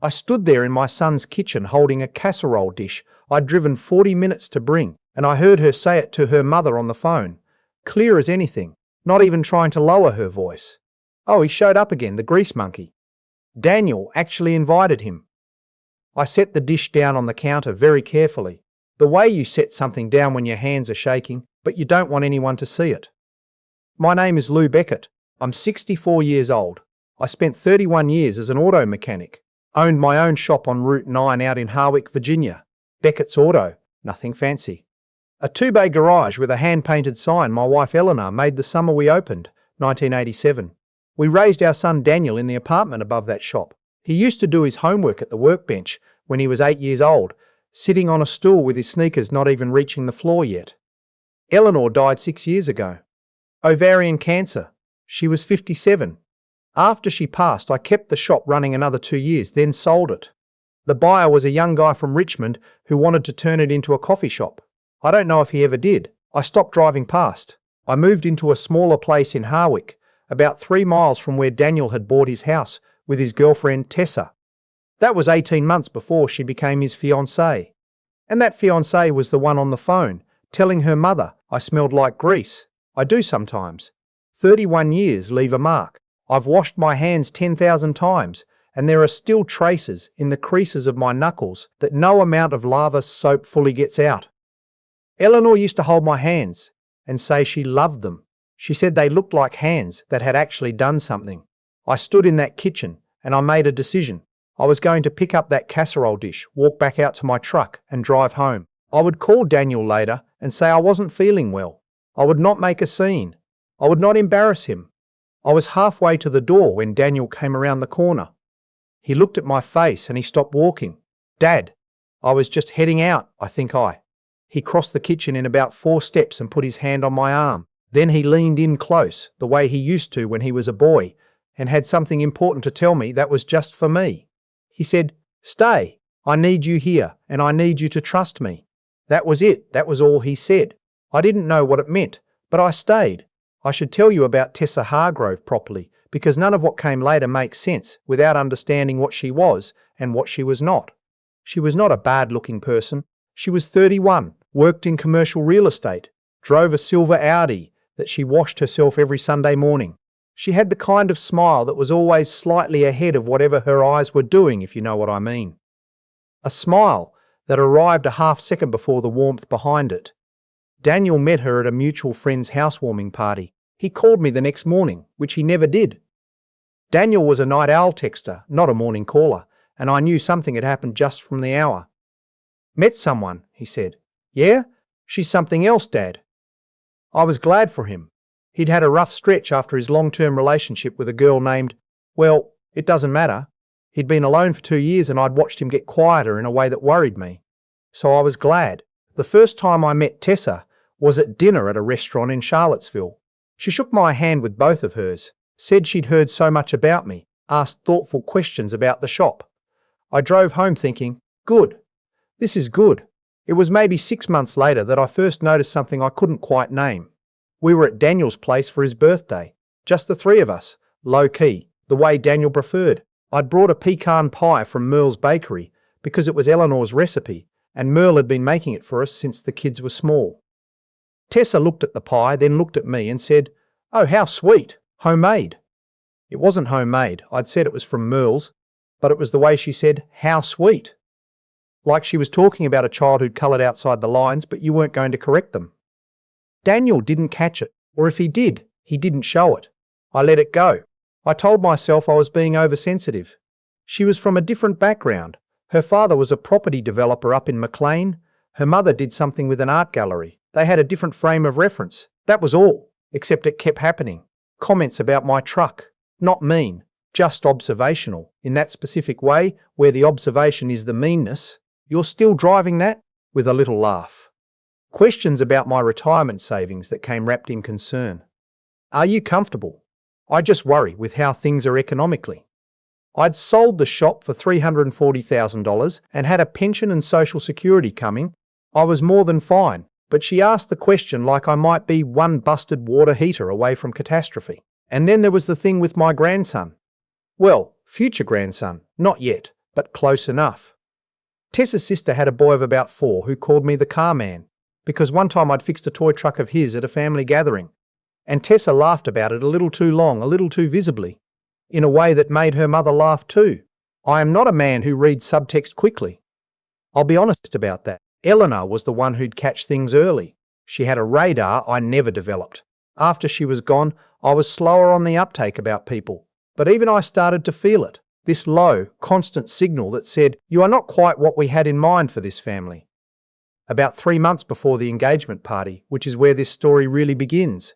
I stood there in my son's kitchen holding a casserole dish I'd driven 40 minutes to bring, and I heard her say it to her mother on the phone, clear as anything, not even trying to lower her voice. Oh, he showed up again, the grease monkey. Daniel actually invited him. I set the dish down on the counter very carefully, the way you set something down when your hands are shaking, but you don't want anyone to see it. My name is Lou Beckett. I'm 64 years old. I spent 31 years as an auto mechanic. Owned my own shop on Route 9 out in Harwick, Virginia. Beckett's Auto, nothing fancy. A two-bay garage with a hand-painted sign my wife Eleanor made the summer we opened, 1987. We raised our son Daniel in the apartment above that shop. He used to do his homework at the workbench when he was 8 years old, sitting on a stool with his sneakers not even reaching the floor yet. Eleanor died 6 years ago. Ovarian cancer. She was 57. After she passed, I kept the shop running another 2 years, then sold it. The buyer was a young guy from Richmond who wanted to turn it into a coffee shop. I don't know if he ever did. I stopped driving past. I moved into a smaller place in Harwick, about 3 miles from where Daniel had bought his house with his girlfriend Tessa. That was 18 months before she became his fiancée. And that fiancée was the one on the phone, telling her mother I smelled like grease. I do sometimes. 31 years leave a mark. I've washed my hands 10,000 times, and there are still traces in the creases of my knuckles that no amount of lava soap fully gets out. Eleanor used to hold my hands and say she loved them. She said they looked like hands that had actually done something. I stood in that kitchen and I made a decision. I was going to pick up that casserole dish, walk back out to my truck and drive home. I would call Daniel later and say I wasn't feeling well. I would not make a scene. I would not embarrass him. I was halfway to the door when Daniel came around the corner. He looked at my face and he stopped walking. Dad, I was just heading out, I think I. He crossed the kitchen in about 4 steps and put his hand on my arm. Then he leaned in close, the way he used to when he was a boy, and had something important to tell me that was just for me. He said, "Stay. I need you here, and I need you to trust me." That was it. That was all he said. I didn't know what it meant, but I stayed. I should tell you about Tessa Hargrove properly, because none of what came later makes sense without understanding what she was and what she was not. She was not a bad-looking person. She was 31, worked in commercial real estate, drove a silver Audi that she washed herself every Sunday morning. She had the kind of smile that was always slightly ahead of whatever her eyes were doing, if you know what I mean. A smile that arrived a half second before the warmth behind it. Daniel met her at a mutual friend's housewarming party. He called me the next morning, which he never did. Daniel was a night owl texter, not a morning caller, and I knew something had happened just from the hour. "Met someone," he said. "Yeah? She's something else, Dad." I was glad for him. He'd had a rough stretch after his long-term relationship with a girl named, well, it doesn't matter. He'd been alone for 2 years and I'd watched him get quieter in a way that worried me. So I was glad. The first time I met Tessa was at dinner at a restaurant in Charlottesville. She shook my hand with both of hers, said she'd heard so much about me, asked thoughtful questions about the shop. I drove home thinking, good. This is good. It was maybe 6 months later that I first noticed something I couldn't quite name. We were at Daniel's place for his birthday. Just the 3 of us, low-key, the way Daniel preferred. I'd brought a pecan pie from Merle's bakery because it was Eleanor's recipe, and Merle had been making it for us since the kids were small. Tessa looked at the pie, then looked at me and said, "Oh, how sweet! Homemade." It wasn't homemade. I'd said it was from Merle's, but it was the way she said, "How sweet." Like she was talking about a child who'd coloured outside the lines, but you weren't going to correct them. Daniel didn't catch it, or if he did, he didn't show it. I let it go. I told myself I was being oversensitive. She was from a different background. Her father was a property developer up in McLean. Her mother did something with an art gallery. They had a different frame of reference. That was all, except it kept happening. Comments about my truck. Not mean, just observational, in that specific way where the observation is the meanness. "You're still driving that?" with a little laugh. Questions about my retirement savings that came wrapped in concern. "Are you comfortable?" I just worry with how things are economically. I'd sold the shop for $340,000 and had a pension and social security coming. I was more than fine, but she asked the question like I might be one busted water heater away from catastrophe. And then there was the thing with my grandson. Well, future grandson, not yet, but close enough. Tessa's sister had a boy of about 4 who called me the car man, because one time I'd fixed a toy truck of his at a family gathering, and Tessa laughed about it a little too long, a little too visibly, in a way that made her mother laugh too. I am not a man who reads subtext quickly. I'll be honest about that. Eleanor was the one who'd catch things early. She had a radar I never developed. After she was gone, I was slower on the uptake about people, but even I started to feel it. This low, constant signal that said, "You are not quite what we had in mind for this family." About 3 months before the engagement party, which is where this story really begins,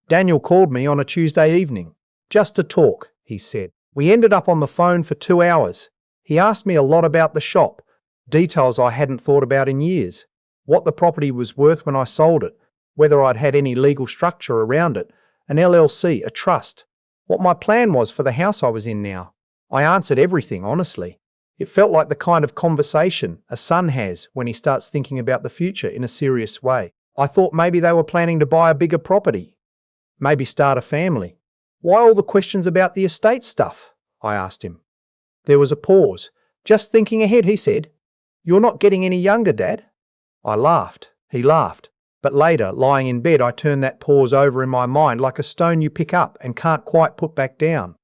Daniel called me on a Tuesday evening. "Just to talk," he said. We ended up on the phone for 2 hours. He asked me a lot about the shop, details I hadn't thought about in years, what the property was worth when I sold it, whether I'd had any legal structure around it, an LLC, a trust, what my plan was for the house I was in now. I answered everything honestly. It felt like the kind of conversation a son has when he starts thinking about the future in a serious way. I thought maybe they were planning to buy a bigger property, maybe start a family. "Why all the questions about the estate stuff?" I asked him. There was a pause. "Just thinking ahead," he said. "You're not getting any younger, Dad?" I laughed. He laughed. But later, lying in bed, I turned that pause over in my mind like a stone you pick up and can't quite put back down.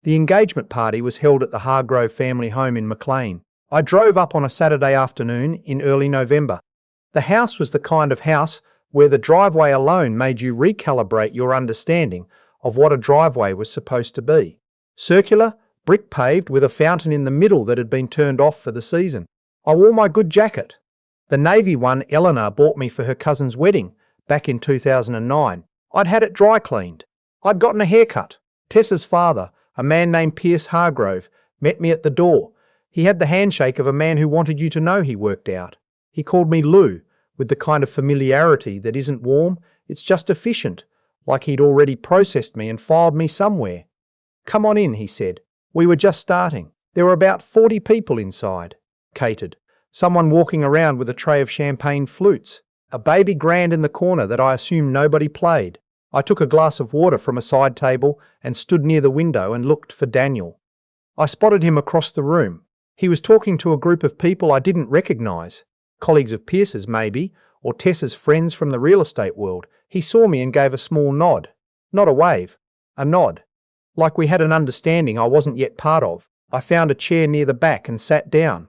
The engagement party was held at the Hargrove family home in Maclean. I drove up on a Saturday afternoon in early November. The house was the kind of house where the driveway alone made you recalibrate your understanding of what a driveway was supposed to be. Circular, brick paved with a fountain in the middle that had been turned off for the season. I wore my good jacket, the navy one Eleanor bought me for her cousin's wedding back in 2009. I'd had it dry cleaned. I'd gotten a haircut. Tessa's father, a man named Pierce Hargrove, met me at the door. He had the handshake of a man who wanted you to know, he worked out. He called me Lou, with the kind of familiarity that isn't warm, it's just efficient, like he'd already processed me and filed me somewhere. "Come on in," he said. We were just starting. There were about 40 people inside. Catered. Someone walking around with a tray of champagne flutes. A baby grand in the corner that I assumed nobody played. I took a glass of water from a side table and stood near the window and looked for Daniel. I spotted him across the room. He was talking to a group of people I didn't recognize. Colleagues of Pierce's maybe, or Tessa's friends from the real estate world. He saw me and gave a small nod. Not a wave, a nod. Like we had an understanding I wasn't yet part of. I found a chair near the back and sat down.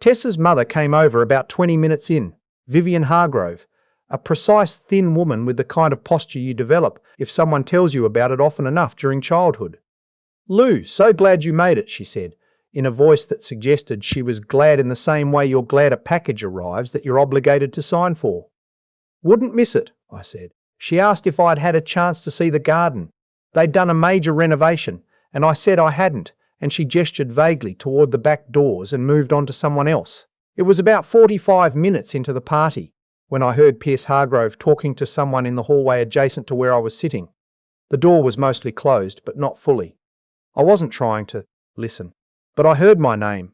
Tessa's mother came over about 20 minutes in, Vivian Hargrove, a precise, thin woman with the kind of posture you develop if someone tells you about it often enough during childhood. "Lou, so glad you made it," she said, in a voice that suggested she was glad in the same way you're glad a package arrives that you're obligated to sign for. "Wouldn't miss it," I said. She asked if I'd had a chance to see the garden. They'd done a major renovation, and I said I hadn't, and she gestured vaguely toward the back doors and moved on to someone else. It was about 45 minutes into the party when I heard Pierce Hargrove talking to someone in the hallway adjacent to where I was sitting. The door was mostly closed, but not fully. I wasn't trying to listen, but I heard my name.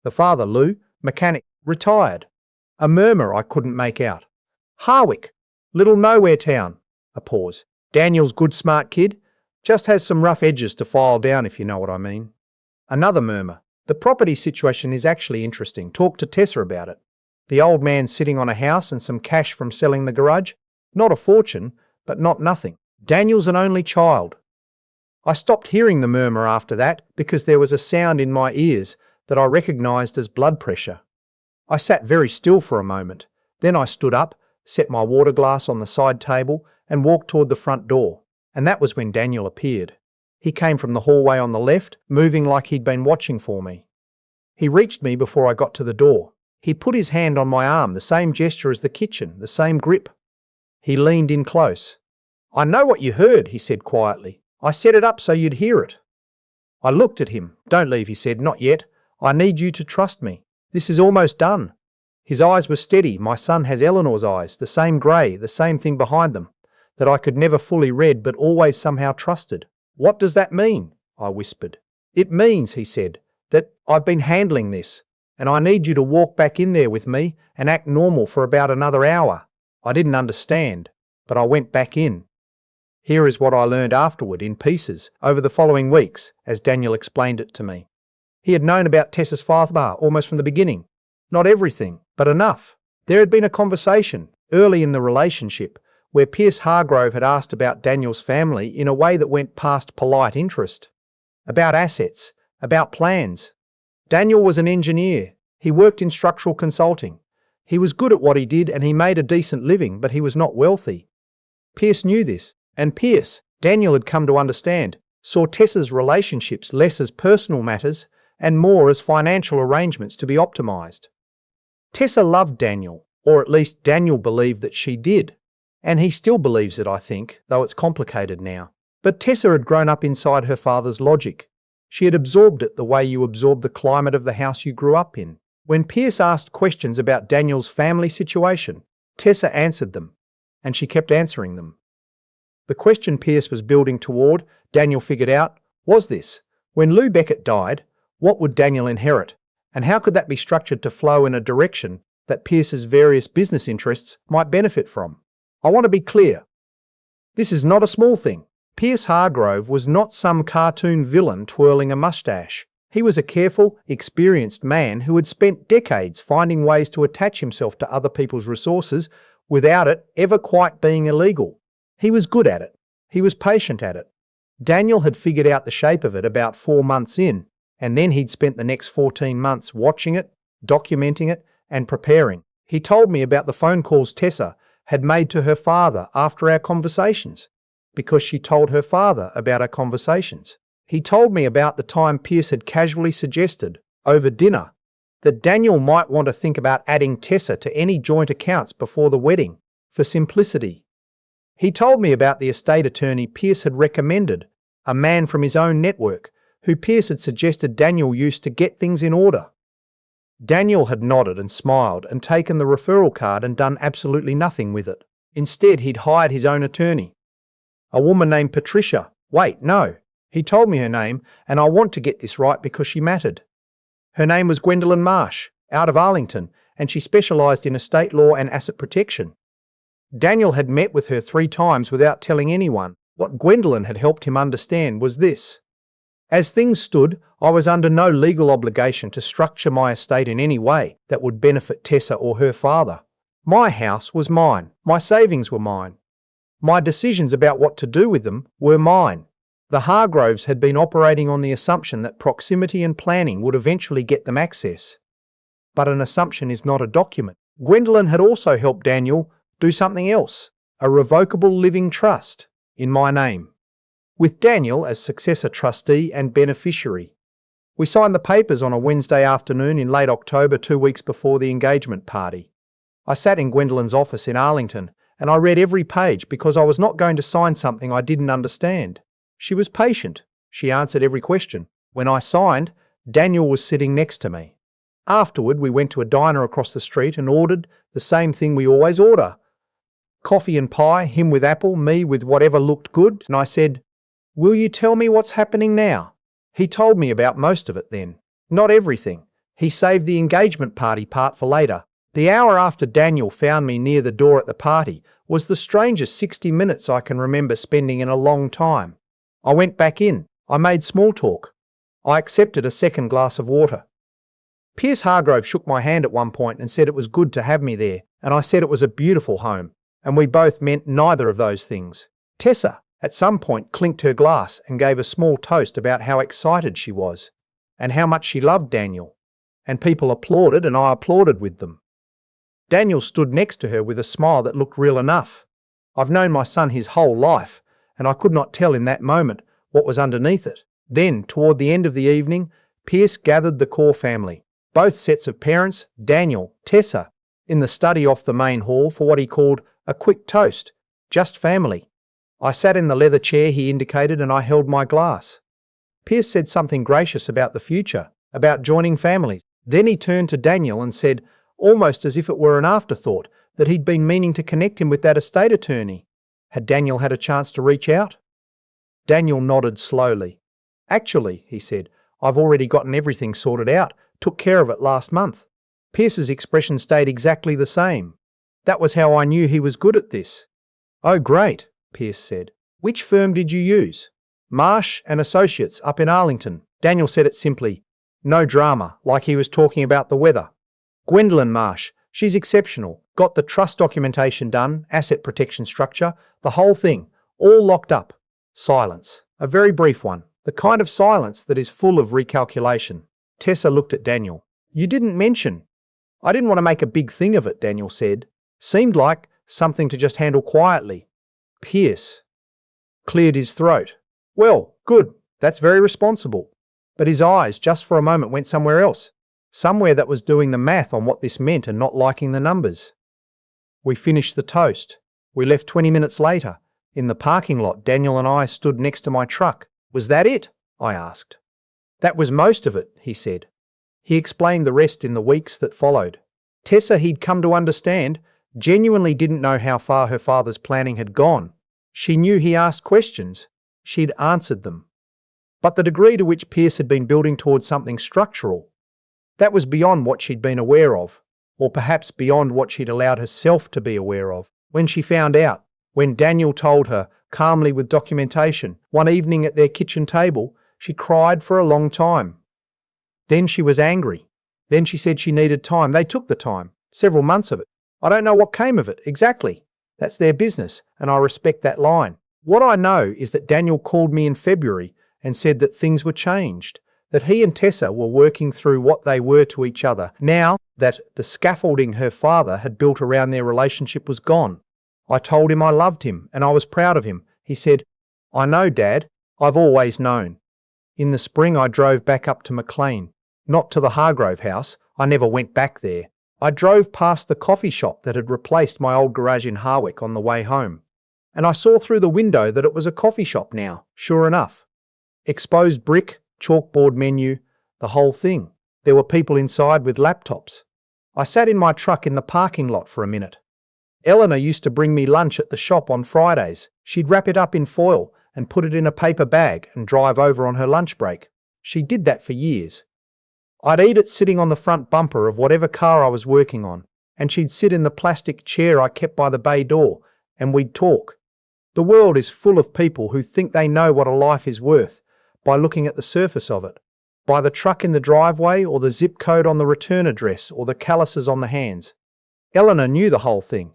The father, Lou, mechanic, retired. A murmur I couldn't make out. "Harwick, little nowhere town." A pause. "Daniel's good smart kid. Just has some rough edges to file down, if you know what I mean." Another murmur. "The property situation is actually interesting. Talk to Tessa about it. The old man's sitting on a house and some cash from selling the garage. Not a fortune, but not nothing. Daniel's an only child." I stopped hearing the murmur after that because there was a sound in my ears that I recognized as blood pressure. I sat very still for a moment. Then I stood up, set my water glass on the side table, and walked toward the front door. And that was when Daniel appeared. He came from the hallway on the left, moving like he'd been watching for me. He reached me before I got to the door. He put his hand on my arm, the same gesture as the kitchen, the same grip. He leaned in close. "I know what you heard," he said quietly. "I set it up so you'd hear it." I looked at him. "Don't leave," he said. "Not yet. I need you to trust me. This is almost done." His eyes were steady. My son has Eleanor's eyes, the same grey, the same thing behind them, that I could never fully read but always somehow trusted. "What does that mean?" I whispered. "It means," he said, "that I've been handling this, and I need you to walk back in there with me and act normal for about another hour." I didn't understand, but I went back in. Here is what I learned afterward in pieces over the following weeks as Daniel explained it to me. He had known about Tessa's father almost from the beginning. Not everything, but enough. There had been a conversation, early in the relationship, where Pierce Hargrove had asked about Daniel's family in a way that went past polite interest. About assets, about plans. Daniel was an engineer. He worked in structural consulting. He was good at what he did and he made a decent living, but he was not wealthy. Pierce knew this, and Pierce, Daniel had come to understand, saw Tessa's relationships less as personal matters and more as financial arrangements to be optimized. Tessa loved Daniel, or at least Daniel believed that she did. And he still believes it, I think, though it's complicated now. But Tessa had grown up inside her father's logic. She had absorbed it the way you absorb the climate of the house you grew up in. When Pierce asked questions about Daniel's family situation, Tessa answered them, and she kept answering them. The question Pierce was building toward, Daniel figured out, was this: when Lou Beckett died, what would Daniel inherit, and how could that be structured to flow in a direction that Pierce's various business interests might benefit from? I want to be clear. This is not a small thing. Pierce Hargrove was not some cartoon villain twirling a mustache. He was a careful, experienced man who had spent decades finding ways to attach himself to other people's resources without it ever quite being illegal. He was good at it. He was patient at it. Daniel had figured out the shape of it about 4 months in, and then he'd spent the next 14 months watching it, documenting it, and preparing. He told me about the phone calls Tessa had made to her father after our conversations, because she told her father about our conversations. He told me about the time Pierce had casually suggested, over dinner, that Daniel might want to think about adding Tessa to any joint accounts before the wedding, for simplicity. He told me about the estate attorney Pierce had recommended, a man from his own network, who Pierce had suggested Daniel use to get things in order. Daniel had nodded and smiled and taken the referral card and done absolutely nothing with it. Instead, he'd hired his own attorney. A woman named Patricia. Wait, no. He told me her name, and I want to get this right because she mattered. Her name was Gwendolyn Marsh, out of Arlington, and she specialised in estate law and asset protection. Daniel had met with her 3 times without telling anyone. What Gwendolyn had helped him understand was this: as things stood, I was under no legal obligation to structure my estate in any way that would benefit Tessa or her father. My house was mine. My savings were mine. My decisions about what to do with them were mine. The Hargroves had been operating on the assumption that proximity and planning would eventually get them access. But an assumption is not a document. Gwendolyn had also helped Daniel do something else, a revocable living trust, in my name, with Daniel as successor trustee and beneficiary. We signed the papers on a Wednesday afternoon in late October, 2 weeks before the engagement party. I sat in Gwendolyn's office in Arlington, and I read every page because I was not going to sign something I didn't understand. She was patient. She answered every question. When I signed, Daniel was sitting next to me. Afterward, we went to a diner across the street and ordered the same thing we always order: coffee and pie, him with apple, me with whatever looked good, and I said, "Will you tell me what's happening now?" He told me about most of it then. Not everything. He saved the engagement party part for later. The hour after Daniel found me near the door at the party was the strangest 60 minutes I can remember spending in a long time. I went back in. I made small talk. I accepted a second glass of water. Pierce Hargrove shook my hand at one point and said it was good to have me there, and I said it was a beautiful home, and we both meant neither of those things. Tessa, at some point, clinked her glass and gave a small toast about how excited she was, and how much she loved Daniel, and people applauded and I applauded with them. Daniel stood next to her with a smile that looked real enough. I've known my son his whole life, and I could not tell in that moment what was underneath it. Then, toward the end of the evening, Pierce gathered the core family, both sets of parents, Daniel, Tessa, in the study off the main hall for what he called a quick toast, just family. I sat in the leather chair he indicated and I held my glass. Pierce said something gracious about the future, about joining families. Then he turned to Daniel and said, almost as if it were an afterthought, that he'd been meaning to connect him with that estate attorney. Had Daniel had a chance to reach out? Daniel nodded slowly. Actually, he said, I've already gotten everything sorted out, took care of it last month. Pierce's expression stayed exactly the same. That was how I knew he was good at this. Oh, great, Pierce said. Which firm did you use? Marsh and Associates up in Arlington. Daniel said it simply. No drama, like he was talking about the weather. Gwendolyn Marsh, she's exceptional. Got the trust documentation done, asset protection structure, the whole thing, all locked up. Silence. A very brief one. The kind of silence that is full of recalculation. Tessa looked at Daniel. You didn't mention. I didn't want to make a big thing of it, Daniel said. Seemed like something to just handle quietly. Pierce cleared his throat. Well, good. That's very responsible. But his eyes, just for a moment, went somewhere else. Somewhere that was doing the math on what this meant and not liking the numbers. We finished the toast. We left 20 minutes later. In the parking lot, Daniel and I stood next to my truck. Was that it? I asked. That was most of it, he said. He explained the rest in the weeks that followed. Tessa, he'd come to understand, genuinely didn't know how far her father's planning had gone. She knew he asked questions. She'd answered them. But the degree to which Pierce had been building towards something structural, that was beyond what she'd been aware of, or perhaps beyond what she'd allowed herself to be aware of. When she found out, when Daniel told her, calmly with documentation, one evening at their kitchen table, she cried for a long time. Then she was angry. Then she said she needed time. They took the time, several months of it. I don't know what came of it, exactly. That's their business, and I respect that line. What I know is that Daniel called me in February and said that things were changed, that he and Tessa were working through what they were to each other, now that the scaffolding her father had built around their relationship was gone. I told him I loved him and I was proud of him. He said, I know, Dad. I've always known. In the spring I drove back up to McLean, not to the Hargrove house. I never went back there. I drove past the coffee shop that had replaced my old garage in Harwick on the way home, and I saw through the window that it was a coffee shop now, sure enough. Exposed brick, chalkboard menu, the whole thing. There were people inside with laptops. I sat in my truck in the parking lot for a minute. Eleanor used to bring me lunch at the shop on Fridays. She'd wrap it up in foil and put it in a paper bag and drive over on her lunch break. She did that for years. I'd eat it sitting on the front bumper of whatever car I was working on, and she'd sit in the plastic chair I kept by the bay door, and we'd talk. The world is full of people who think they know what a life is worth by looking at the surface of it, by the truck in the driveway or the zip code on the return address or the calluses on the hands. Eleanor knew the whole thing.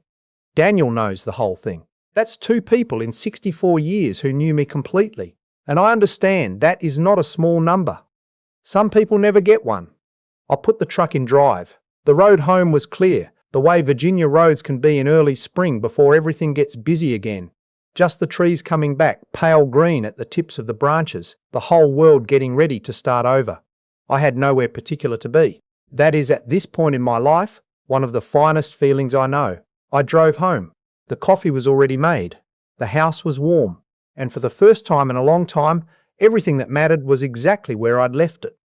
Daniel knows the whole thing. That's 2 people in 64 years who knew me completely, and I understand that is not a small number. Some people never get one. I put the truck in drive. The road home was clear, the way Virginia roads can be in early spring before everything gets busy again. Just the trees coming back, pale green at the tips of the branches, the whole world getting ready to start over. I had nowhere particular to be. That is, at this point in my life, one of the finest feelings I know. I drove home. The coffee was already made. The house was warm. And for the first time in a long time, everything that mattered was exactly where I'd left it.